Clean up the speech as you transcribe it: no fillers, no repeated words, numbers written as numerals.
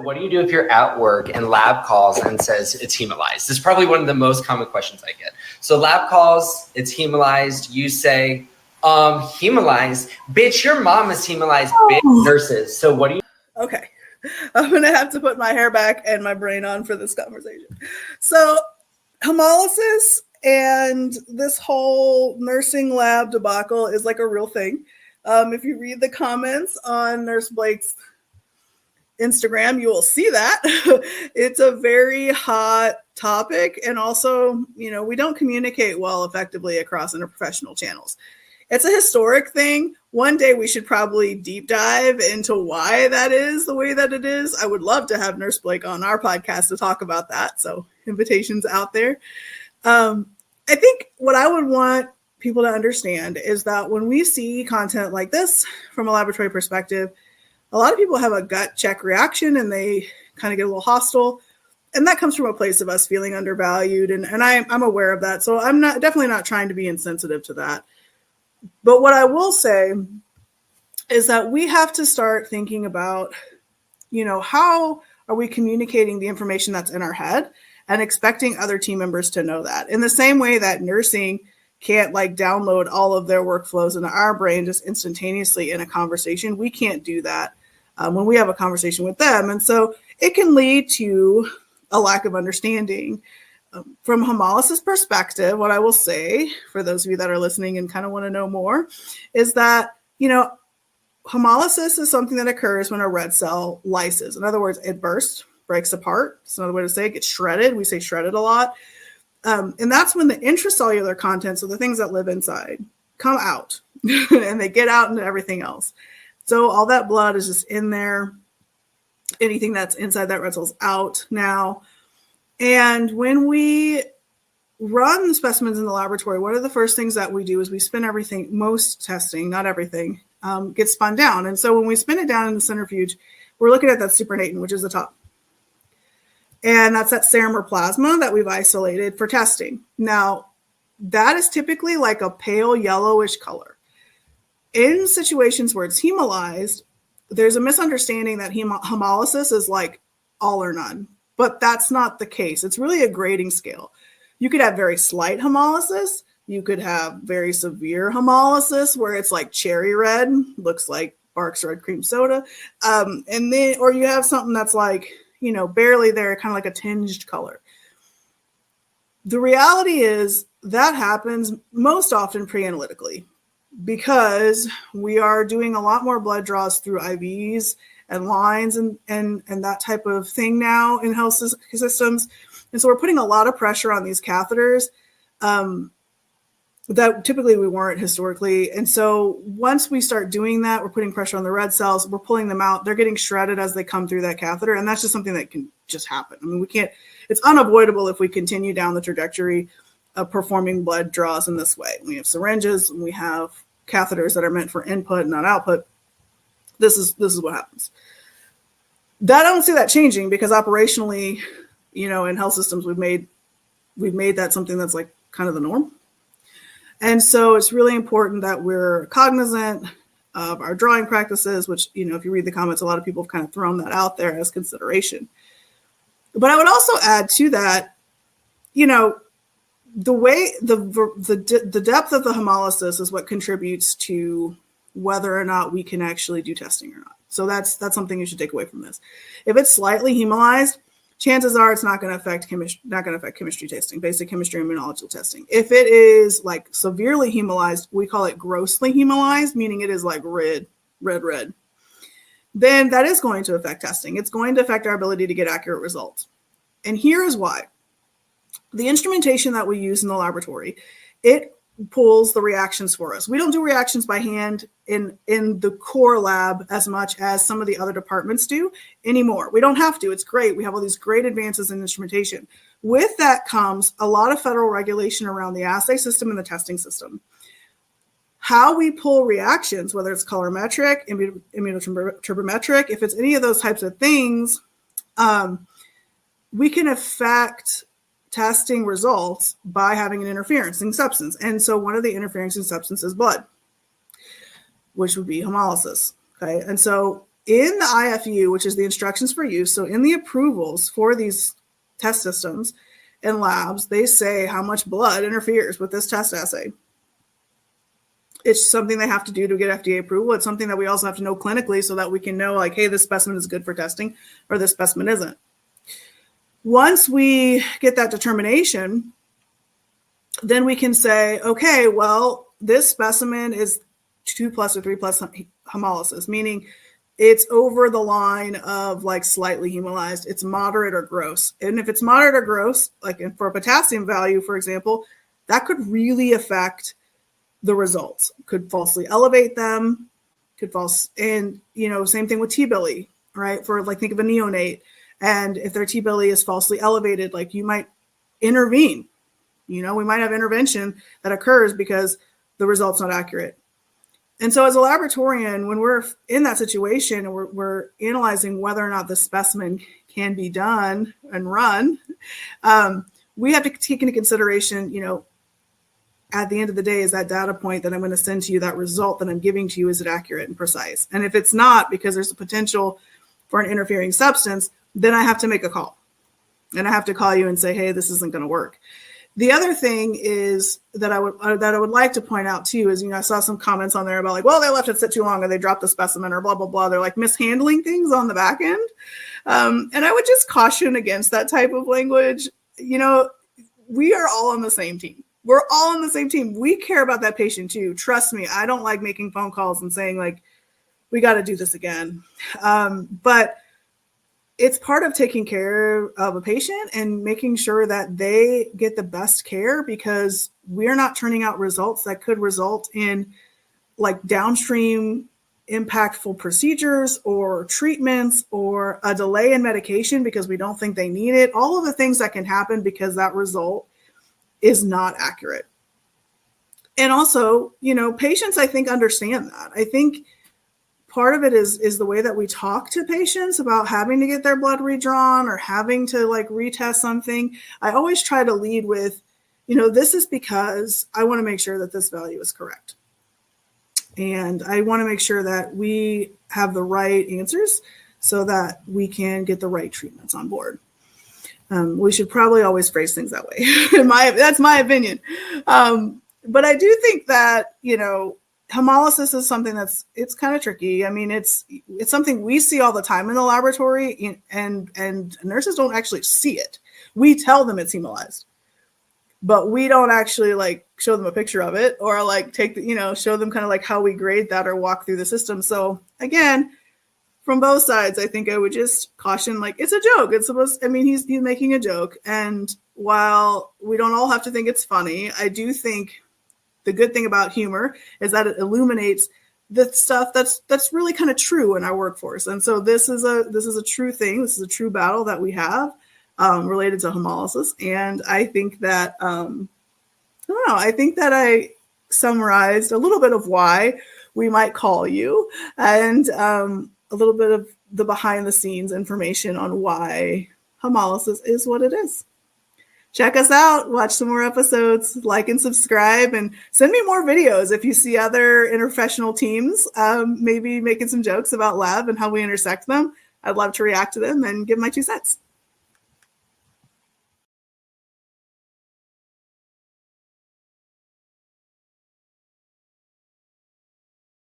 what do you do if you're at work and lab calls and says it's hemolyzed? This is probably one of the most common questions I get. So lab calls, it's hemolyzed. You say, hemolyzed? Bitch, your mom is hemolyzed, bitch, nurses. So what do you? Okay. I'm going to have to put my hair back and my brain on for this conversation. So hemolysis and this whole nursing lab debacle is like a real thing. If you read the comments on Nurse Blake's Instagram, you will see that. It's a very hot topic. And also, we don't communicate well effectively across interprofessional channels. It's a historic thing. One day we should probably deep dive into why that is the way that it is. I would love to have Nurse Blake on our podcast to talk about that. So invitations out there. I think what I would want people to understand is that when we see content like this from a laboratory perspective, a lot of people have a gut check reaction and they kind of get a little hostile. And that comes from a place of us feeling undervalued. And I'm aware of that. So I'm definitely not trying to be insensitive to that. But what I will say is that we have to start thinking about, how are we communicating the information that's in our head and expecting other team members to know that. In the same way that nursing can't download all of their workflows into our brain just instantaneously in a conversation, we can't do that when we have a conversation with them. And so it can lead to a lack of understanding. From hemolysis perspective, what I will say for those of you that are listening and kind of want to know more is that, hemolysis is something that occurs when a red cell lyses. In other words, it bursts, breaks apart. It's another way to say it gets shredded. We say shredded a lot. And that's when the intracellular contents, so the things that live inside, come out and they get out into everything else. So all that blood is just in there. Anything that's inside that red cell is out now. And when we run specimens in the laboratory, one of the first things that we do is we spin everything, most testing, not everything, gets spun down. And so when we spin it down in the centrifuge, we're looking at that supernatant, which is the top. And that's that serum or plasma that we've isolated for testing. Now, that is typically like a pale yellowish color. In situations where it's hemolyzed, there's a misunderstanding that hemolysis is like all or none. But that's not the case. It's really a grading scale. You could have very slight hemolysis. You could have very severe hemolysis where it's like cherry red, looks like Barks red cream soda. Or you have something that's like, barely there, kind of like a tinged color. The reality is that happens most often pre-analytically because we are doing a lot more blood draws through IVs and lines and that type of thing now in health systems. And so we're putting a lot of pressure on these catheters that typically we weren't historically. And so once we start doing that, we're putting pressure on the red cells, we're pulling them out, they're getting shredded as they come through that catheter. And that's just something that can just happen. I mean, it's unavoidable if we continue down the trajectory of performing blood draws in this way. We have syringes and we have catheters that are meant for input, not output. This is what happens. I don't see that changing because operationally, in health systems, we've made that something that's like kind of the norm. And so it's really important that we're cognizant of our drawing practices, which, if you read the comments, a lot of people have kind of thrown that out there as consideration. But I would also add to that, the way the depth of the hemolysis is what contributes to whether or not we can actually do testing or not. So that's something you should take away from this. If it's slightly hemolyzed, chances are it's not going to affect chemistry testing, basic chemistry and immunological testing. If it is like severely hemolyzed, we call it grossly hemolyzed, meaning it is like red, then that is going to affect testing. It's going to affect our ability to get accurate results. And here is why. The instrumentation that we use in the laboratory, it pulls the reactions for us. We don't do reactions by hand in the core lab as much as some of the other departments do anymore. We don't have to. It's great. We have all these great advances in instrumentation. With that comes a lot of federal regulation around the assay system and the testing system. How we pull reactions, whether it's colorimetric, immunoturbimetric, if it's any of those types of things, we can affect testing results by having an interferencing substance. And so one of the interferencing substances is blood, which would be hemolysis. Okay. And so in the IFU, which is the instructions for use, so in the approvals for these test systems and labs, they say how much blood interferes with this test assay. It's something they have to do to get FDA approval. It's something that we also have to know clinically so that we can know, like, hey, this specimen is good for testing or this specimen isn't. Once we get that determination, then we can say, okay, well, this specimen is 2+ or 3+ hemolysis, meaning it's over the line of like slightly hemolyzed. It's moderate or gross. And if it's moderate or gross, like for a potassium value, for example, that could really affect the results. Could falsely elevate them, and same thing with T-billy, right? For like, think of a neonate, and if their T-billy is falsely elevated, like you might intervene. We might have intervention that occurs because the result's not accurate. And so as a laboratorian, when we're in that situation and we're analyzing whether or not the specimen can be done and run, we have to take into consideration, at the end of the day, is that data point that I'm going to send to you, that result that I'm giving to you, is it accurate and precise? And if it's not, because there's a potential for an interfering substance, then I have to make a call. And I have to call you and say, hey, this isn't going to work. The other thing is that I would like to point out too is, I saw some comments on there about like, well, they left it sit too long or they dropped the specimen or blah, blah, blah. They're like mishandling things on the back end. And I would just caution against that type of language. We are all on the same team. We're all on the same team. We care about that patient too. Trust me. I don't like making phone calls and saying like, we got to do this again. But it's part of taking care of a patient and making sure that they get the best care, because we're not turning out results that could result in like downstream impactful procedures or treatments or a delay in medication because we don't think they need it. All of the things that can happen because that result is not accurate. And also, patients, I think, understand that. I think part of it is the way that we talk to patients about having to get their blood redrawn or having to like retest something. I always try to lead with, this is because I want to make sure that this value is correct. And I want to make sure that we have the right answers so that we can get the right treatments on board. We should probably always phrase things that way. That's my opinion. But I do think that, hemolysis is something it's kind of tricky. I mean, it's something we see all the time in the laboratory, and nurses don't actually see it. We tell them it's hemolyzed, but we don't actually like show them a picture of it or like take show them kind of like how we grade that or walk through the system. So again, from both sides, I think I would just caution, like, it's a joke. He's making a joke. And while we don't all have to think it's funny, I do think the good thing about humor is that it illuminates the stuff that's really kind of true in our workforce. And so this is a true thing. This is a true battle that we have related to hemolysis. And I think that, I think that I summarized a little bit of why we might call you and a little bit of the behind the scenes information on why hemolysis is what it is. Check us out, watch some more episodes, like and subscribe, and send me more videos if you see other interprofessional teams maybe making some jokes about lab and how we intersect them. I'd love to react to them and give my 2 cents.